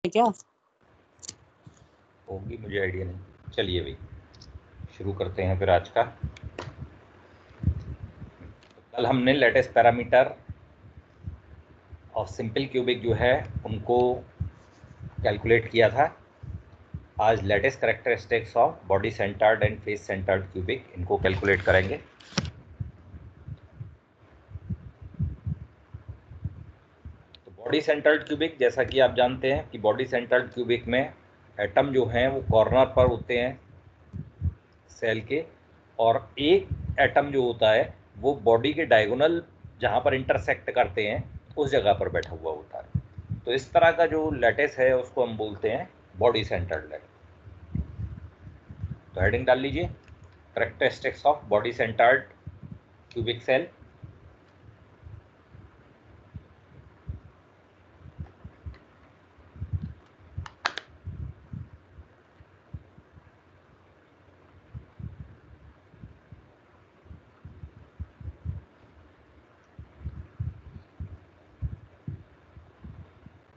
क्या होगी, मुझे आइडिया नहीं। चलिए भाई शुरू करते हैं फिर आज का। कल हमने latest parameter of simple cubic जो है उनको कैलकुलेट किया था। आज latest characteristics of body centred and face centred cubic इनको कैलकुलेट करेंगे। तो बॉडी सेंटर्ड क्यूबिक, जैसा कि आप जानते हैं कि बॉडी सेंटर्ड क्यूबिक में एटम जो हैं वो कॉर्नर पर होते हैं सेल के, और एक एटम जो होता है वो बॉडी के डायगोनल जहाँ पर इंटरसेक्ट करते हैं उस जगह पर बैठा हुआ होता है। तो इस तरह का जो लैटिस है उसको हम बोलते हैं बॉडी सेंटर्ड लैटिस। तो हेडिंग डाल लीजिए, characteristics of body centred cubic cell.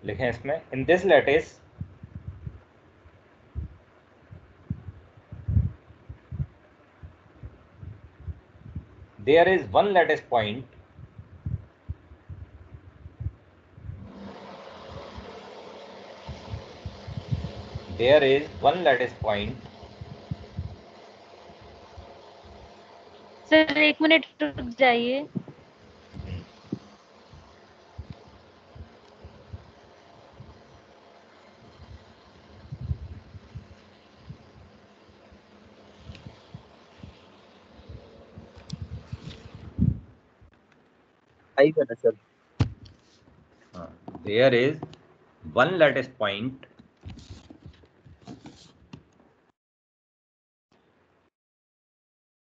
लिखें इसमें, in this lattice there is one lattice point there is one lattice point sir 1 minute रुक जाइए। आई बना sir. there is one lattice point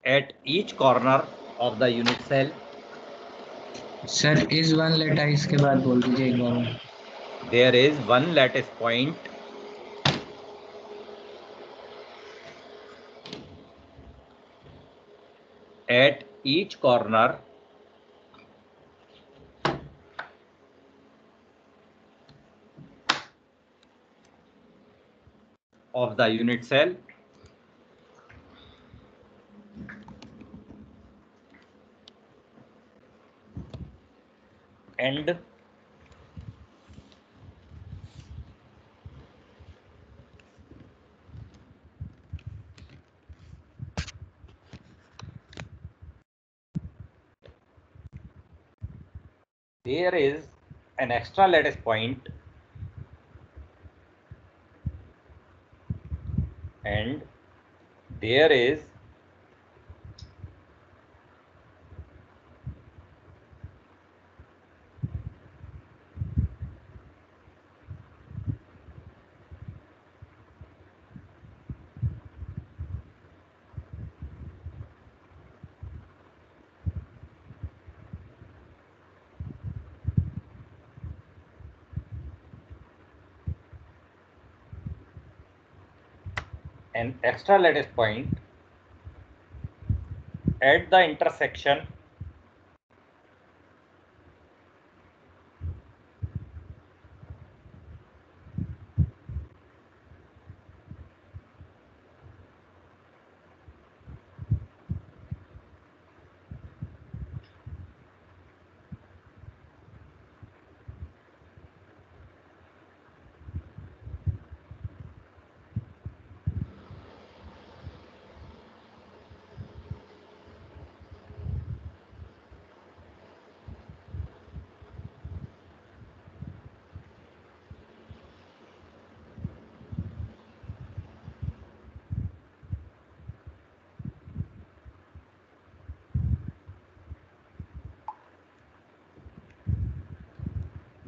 at each corner of the unit cell. Sir इस one lattice के बाद बोल दीजिए एक बार। There is one lattice point at each corner of the unit cell and there is an extra lattice point and there is an extra lattice point at the intersection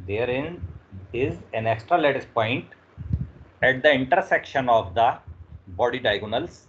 therein is an extra lattice point at the intersection of the body diagonals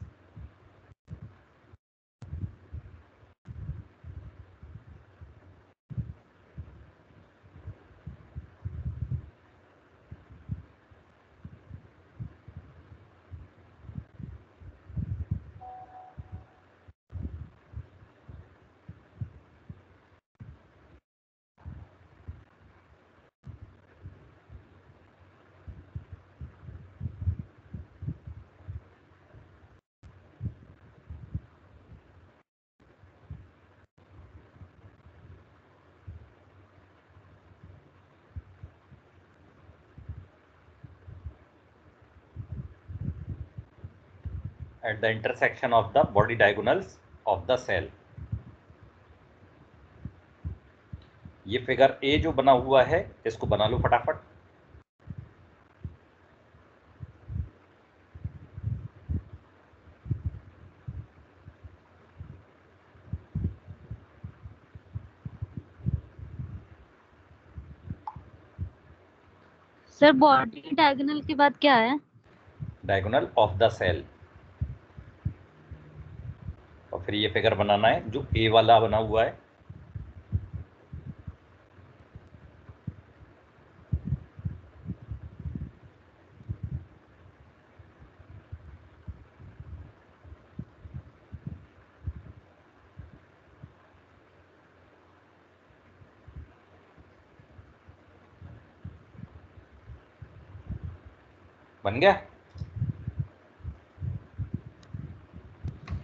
at the intersection of the body diagonals of the cell. ये figure A जो बना हुआ है इसको बना लो फटाफट। Sir body diagonal के बाद क्या है? Diagonal of the cell. और फिर ये फिगर बनाना है जो ए वाला बना हुआ है। बन गया?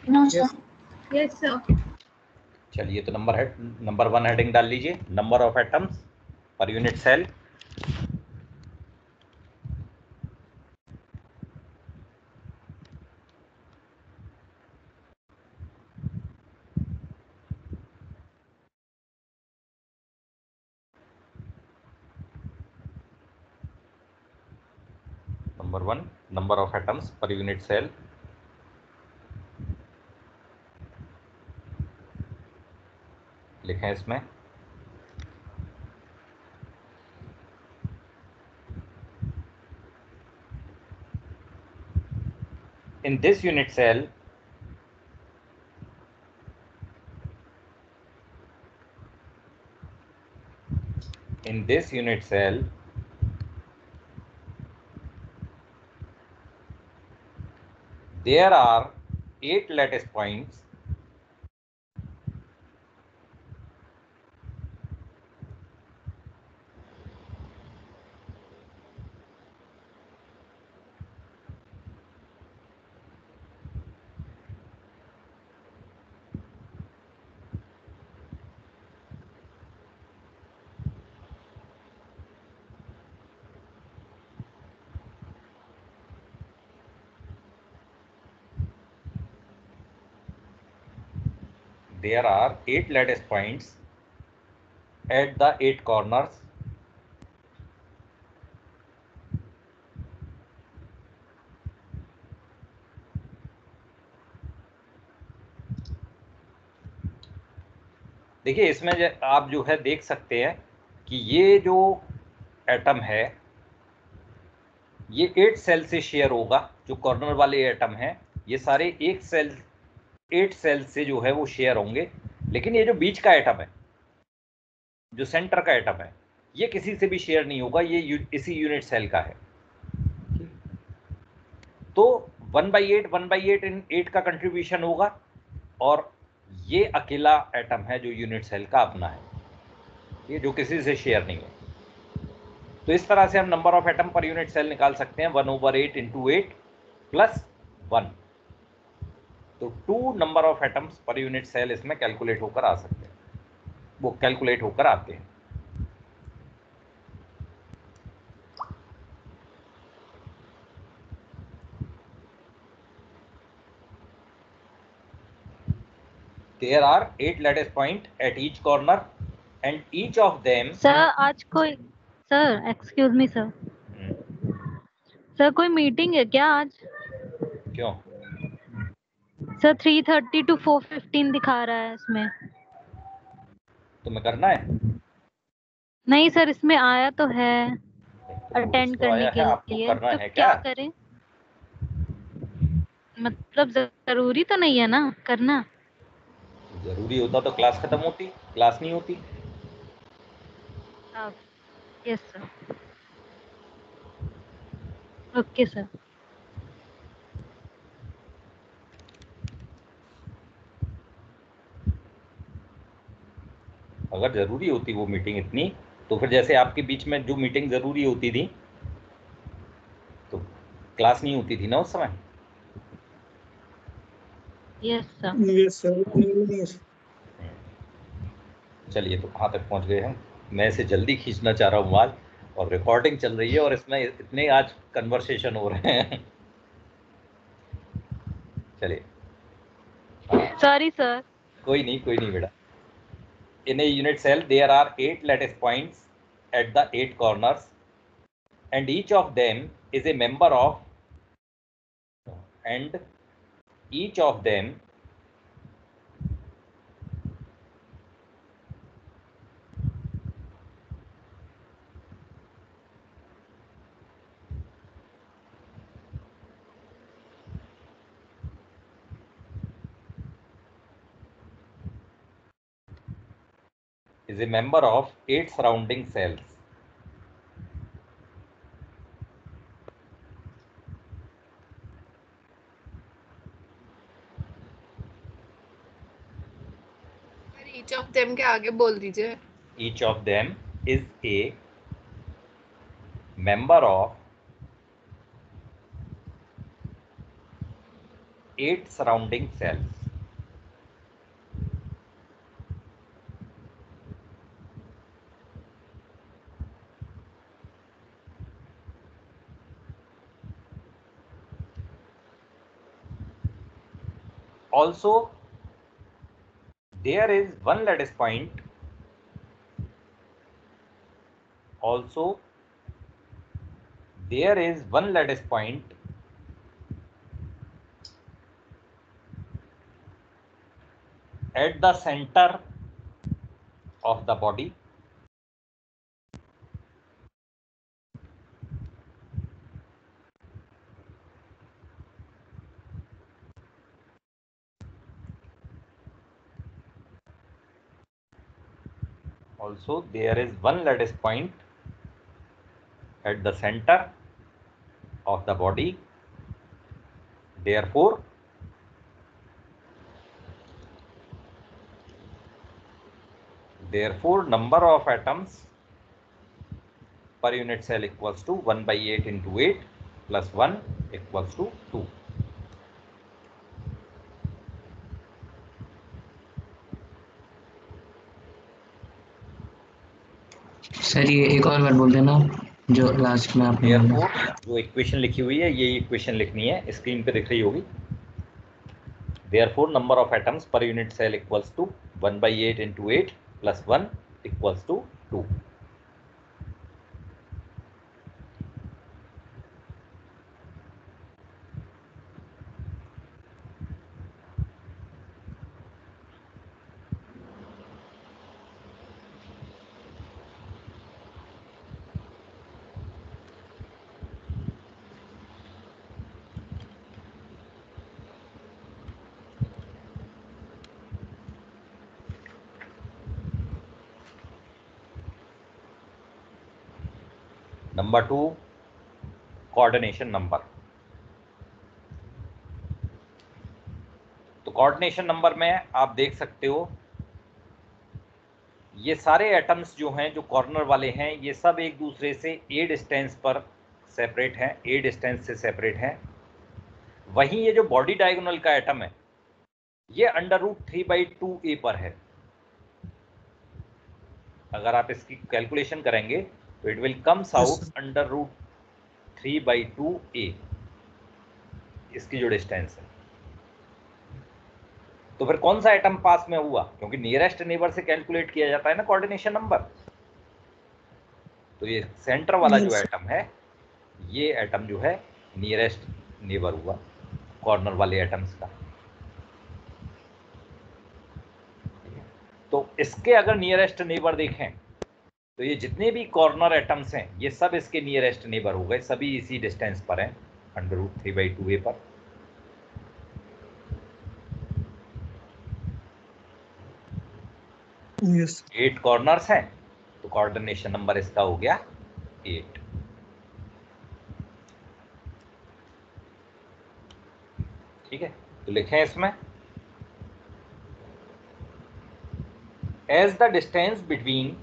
No sir. Yes sir. चलिए तो नंबर 1 हेडिंग डाल लीजिए, number of atoms per unit cell. Number 1 number of atoms per unit cell. लिखें इसमें in this unit cell there are 8 lattice points at the 8 corners देखिए इसमें आप जो है देख सकते हैं कि ये जो एटम है ये 8 सेल से शेयर होगा। जो कॉर्नर वाले एटम हैं ये सारे 8 सेल से जो है वो शेयर होंगे, लेकिन ये जो बीच का एटम है, जो सेंटर का एटम है, ये किसी से भी शेयर नहीं होगा, ये इसी यूनिट सेल का है। तो 1/8 इन 8 का कंट्रीब्यूशन होगा और ये अकेला एटम है जो यूनिट सेल का अपना है, ये जो किसी से शेयर नहीं है। तो इस तरह से हम number of atom per unit cell निकाल सकते हैं 1/8 × 8 + 1। तो 2 number of atoms per unit cell इसमें कैलकुलेट होकर आ सकते हैं, वो कैलकुलेट होकर आते हैं। There are 8 lattice points at each corner and each of them sir आज कोई सर एक्सक्यूज मी सर कोई मीटिंग है क्या आज? क्यों? सर 3:30 to 4:15 दिखा रहा है इसमें। तुम्हें करना है? नहीं सर इसमें आया तो है तो अटेंड तो करने आया के है, आपको लिए, करना तो है क्या क्या? करें? मतलब जरूरी तो नहीं है ना करना? जरूरी होता तो क्लास खत्म होती, क्लास नहीं होती। Yes sir. Okay sir. अगर जरूरी होती वो मीटिंग इतनी, तो फिर जैसे आपके बीच में जो मीटिंग जरूरी होती थी तो क्लास नहीं होती थी ना उस समय। Yes sir. चलिए तो कहाँ तक पहुँच गए हैं? मैं इसे जल्दी खींचना चाह रहा हूँ माल, और रिकॉर्डिंग चल रही है और इसमें इतने आज कन्वर्सेशन हो रहे हैं। चलिए, सॉरी सर। कोई नहीं बेटा। In a unit cell, there are 8 lattice points at the 8 corners, and each of them is a member of, and each of them is a member of 8 surrounding cells. Each of them के आगे बोल दीजिए। Each of them is a member of 8 surrounding cells. Also, there is one lattice point. Also, there is one lattice point at the center of the body. Also, there is one lattice point at the center of the body. Therefore, number of atoms per unit cell equals to 1/8 into 8 plus 1 equals to 2. Sir ये एक और बार बोल देना जो last में आपने बोला। Therefore, जो इक्वेशन लिखी हुई है ये इक्वेशन लिखनी है, स्क्रीन पे दिख रही होगी। Therefore, number of atoms per unit cell equals to 1/8 into 8 plus 1 equals to 2. Number 2, coordination number. तो कोऑर्डिनेशन नंबर में आप देख सकते हो ये सारे एटम्स जो हैं जो कॉर्नर वाले हैं ये सब एक दूसरे से ए डिस्टेंस पर सेपरेट हैं, ए डिस्टेंस से सेपरेट हैं। वहीं ये जो बॉडी डायगोनल का एटम है ये √3/2a पर है। अगर आप इसकी कैलकुलेशन करेंगे तो it will comes out √3/2a इसकी जो डिस्टेंस है। तो फिर कौन सा एटम पास में हुआ, क्योंकि नियरेस्ट नेबर से कैलकुलेट किया जाता है ना कोऑर्डिनेशन नंबर। तो ये सेंटर वाला जो एटम है ये एटम जो है नियरेस्ट नेबर हुआ कॉर्नर वाले एटम्स का। तो इसके अगर नियरेस्ट नेबर देखें तो ये जितने भी कॉर्नर एटम्स हैं ये सब इसके नियरेस्ट नेबर हो गए, सभी इसी डिस्टेंस पर हैं √3/2a पर। Yes. 8 कॉर्नर्स हैं तो कोऑर्डिनेशन नंबर इसका हो गया 8। ठीक है, तो लिखें इसमें as the distance between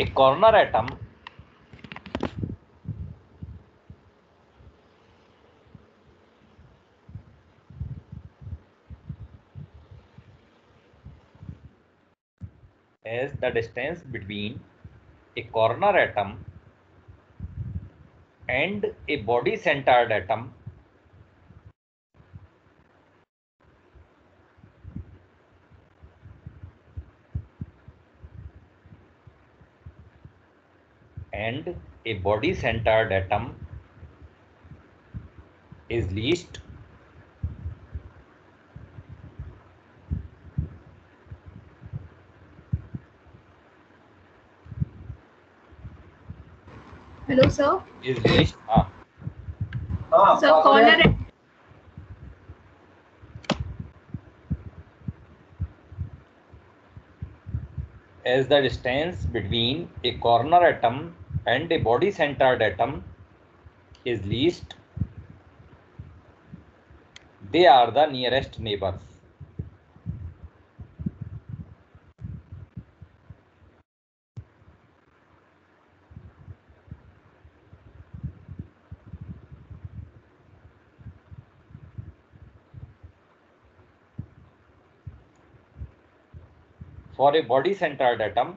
a corner atom as the distance between a corner atom and a body centered atom is least hello sir sir corner as the distance between a corner atom and a body centered atom is least, they are the nearest neighbors. For a body centered atom,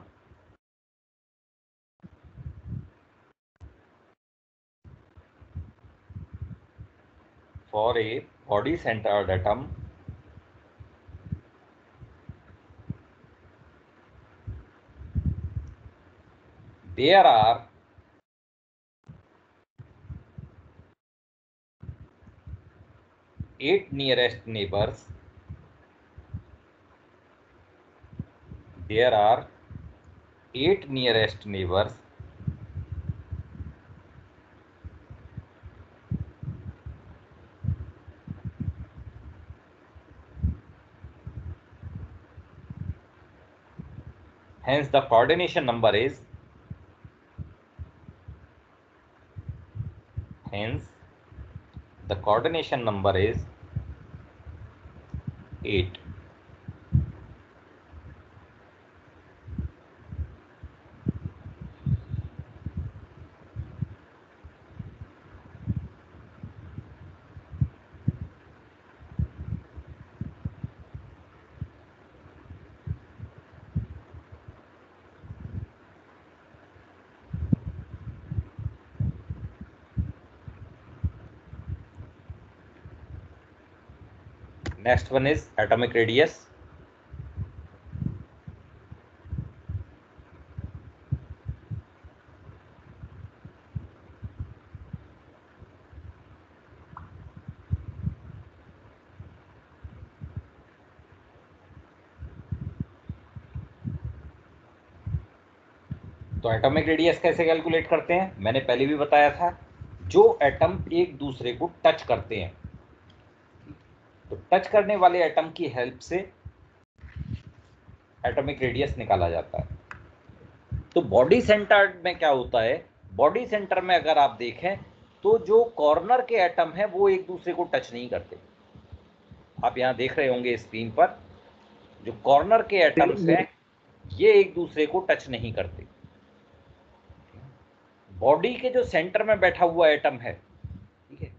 there are 8 nearest neighbors. There are 8 nearest neighbors. Hence the coordination number is 8. Next one is atomic radius. तो atomic radius कैसे calculate करते हैं, मैंने पहले भी बताया था। जो एटम एक दूसरे को टच करते हैं, तो टच करने वाले एटम की हेल्प से एटॉमिक रेडियस निकाला जाता है। तो बॉडी सेंटर में क्या होता है, बॉडी सेंटर में अगर आप देखें तो जो कॉर्नर के एटम हैं वो एक दूसरे को टच नहीं करते। आप यहां देख रहे होंगे स्क्रीन पर, जो कॉर्नर के एटम्स हैं ये एक दूसरे को टच नहीं करते। बॉडी के जो सेंटर में बैठा हुआ एटम है, ठीक है,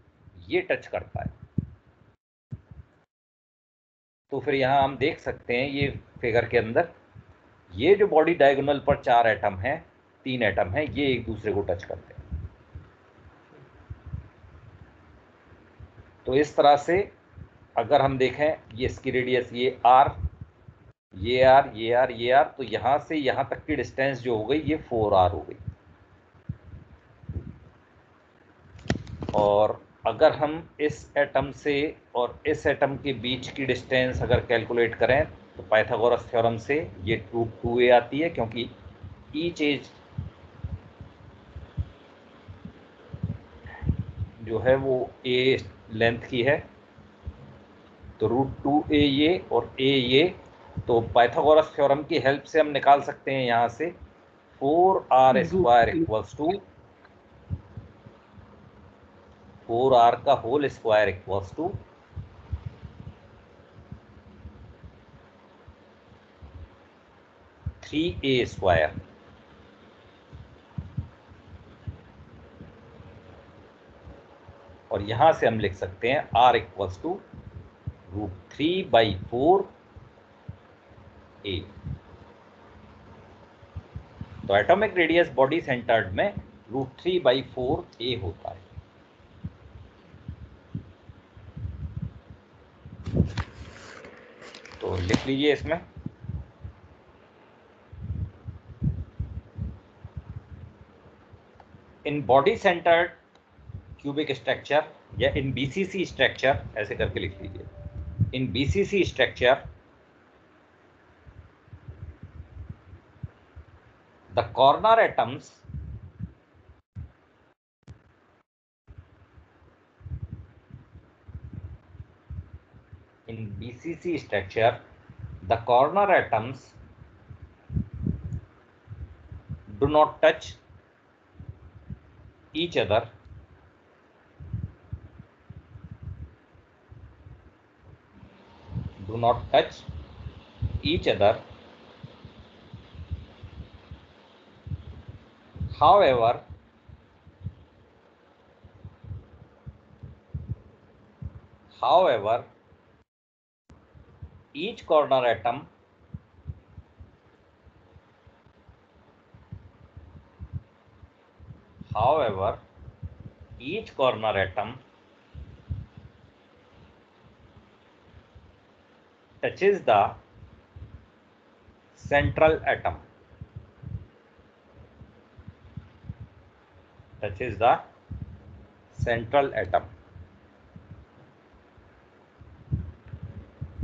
ये टच करता है। तो फिर यहां हम देख सकते हैं ये फिगर के अंदर, ये जो बॉडी डायगोनल पर 4 एटम हैं, 3 एटम हैं, ये एक दूसरे को टच करते हैं। तो इस तरह से अगर हम देखें, ये इसकी रेडियस ये आर, ये आर, ये आर, ये आर, तो यहां से यहां तक की डिस्टेंस जो हो गई ये 4r हो गई। और अगर हम इस एटम से और इस एटम के बीच की डिस्टेंस अगर कैलकुलेट करें तो पाइथागोरस थ्योरम से ये √2a आती है, क्योंकि ईच एज जो है वो a लेंथ की है, तो √2a ये और a ये। तो पाइथागोरस थ्योरम की हेल्प से हम निकाल सकते हैं यहाँ से 4r square equals to 4r का whole square equals to 3a square. और यहां से हम लिख सकते हैं r इक्वल्स टू √3/4a। तो एटॉमिक रेडियस बॉडी सेंटर्ड में √3/4a होता है। तो लिख लीजिए इसमें in body centred cubic structure या इन बीसीसी स्ट्रक्चर, ऐसे करके लिख लीजिए, in BCC structure the corner atoms in BCC structure, the corner atoms do not touch each other however each corner atom touches the central atom.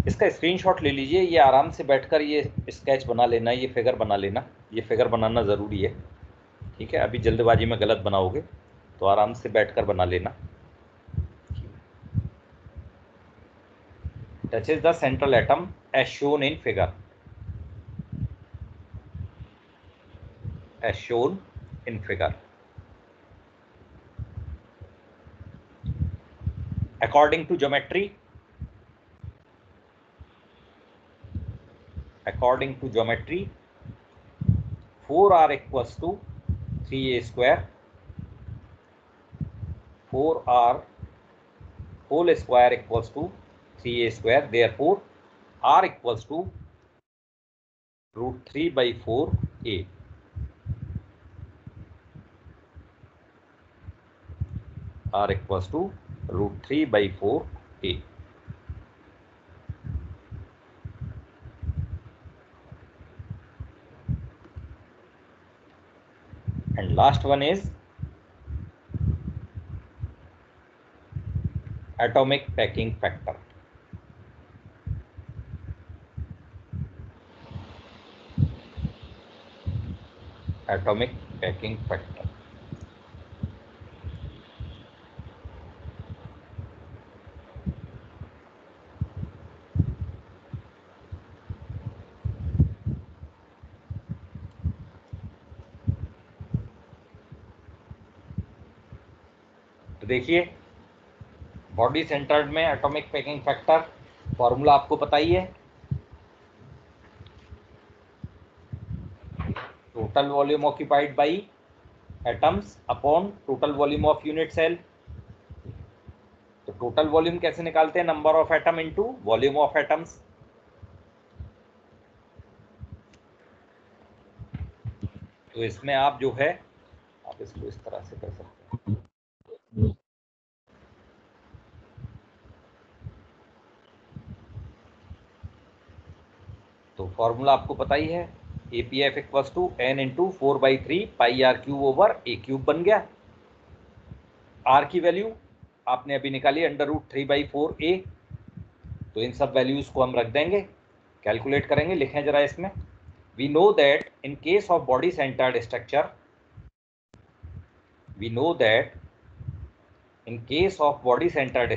इसका screenshot ले लीजिए, ये आराम से बैठकर ये स्केच बना लेना, ये फिगर बना लेना, ये फिगर बनाना ज़रूरी है, ठीक है। अभी जल्दबाजी में गलत बनाओगे तो आराम से बैठकर बना लेना। Touches the central atom as shown in figure, according to geometry, 4r equals to 3a square, 4r whole square equals to 3a square, therefore r equals to √3/4a. r equals to √3/4a. And last one is atomic packing factor. तो देखिए body centered में atomic packing factor formula आपको पता ही है, total volume occupied by atoms upon total volume of unit cell. तो total volume कैसे निकालते हैं? Number of atom into volume of atoms. तो इसमें आप जो है आप इसको इस तरह से कर सकते हैं, तो फॉर्मूला आपको पता ही है, APF equals to n into 4/3 πr³ बन गया। r की वैल्यू आपने अभी निकाली √3/4a, तो इन सब वैल्यूज को हम रख देंगे, कैलकुलेट करेंगे, लिखें जरा इसमें। We know that in case of body centered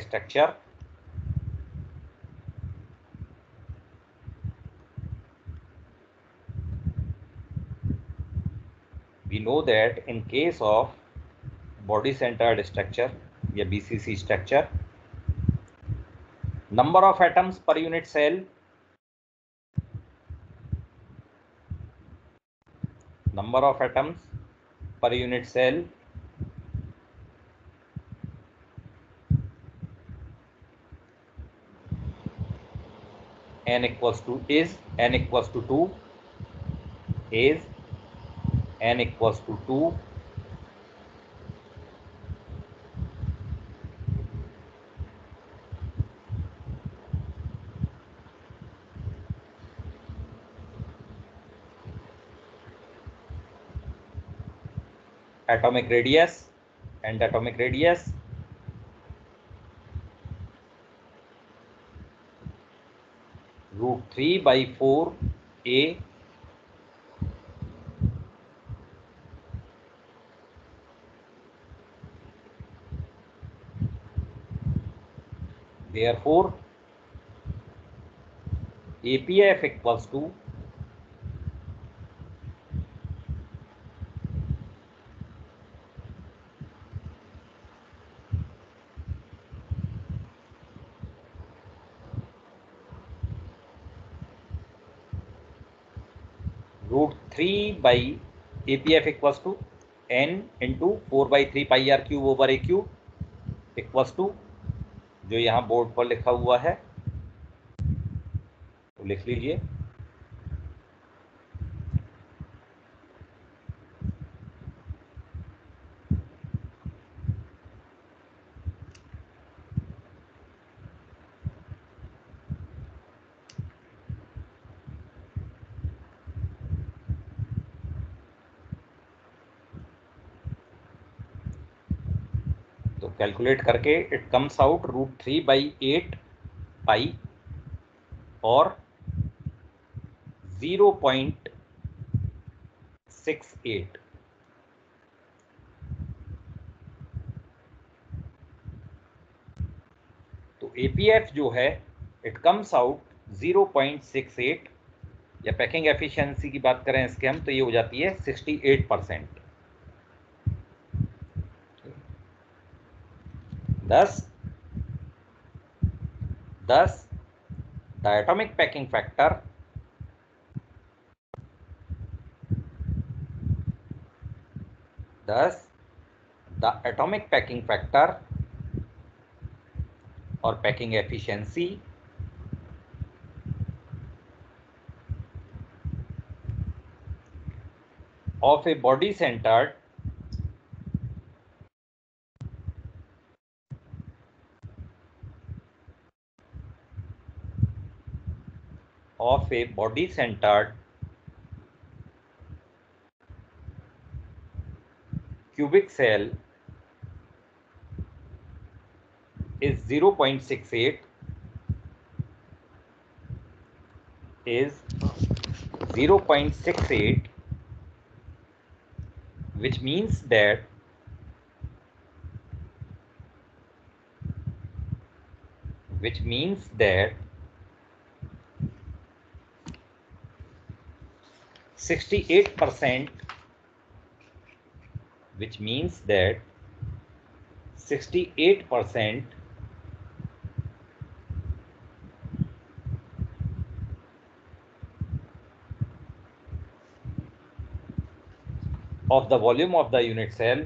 structure, या BCC structure, number of atoms per unit cell, n equals to 2 is n equals to 2, atomic radius and atomic radius √3/4a therefore APF equals to APF equals to n into 4/3 pi r cube over a cube equals to जो यहाँ board पर लिखा हुआ है तो लिख लीजिए तो कैलकुलेट करके इट कम्स आउट √3/8 पाई और 0.68 तो APF जो है इट कम्स आउट 0.68 या पैकिंग एफिशिएंसी की बात करें इसके हम तो ये हो जाती है 68%। Thus, the atomic packing factor or packing efficiency of a body centered cubic cell is 0.68 which means that which means that 68% of the volume of the unit cell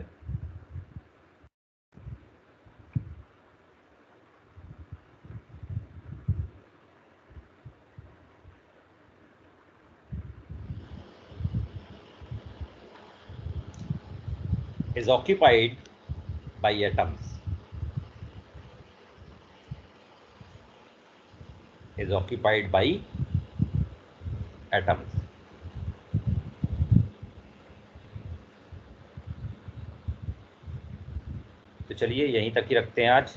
is occupied by atoms. तो चलिए यहीं तक ही रखते हैं आज।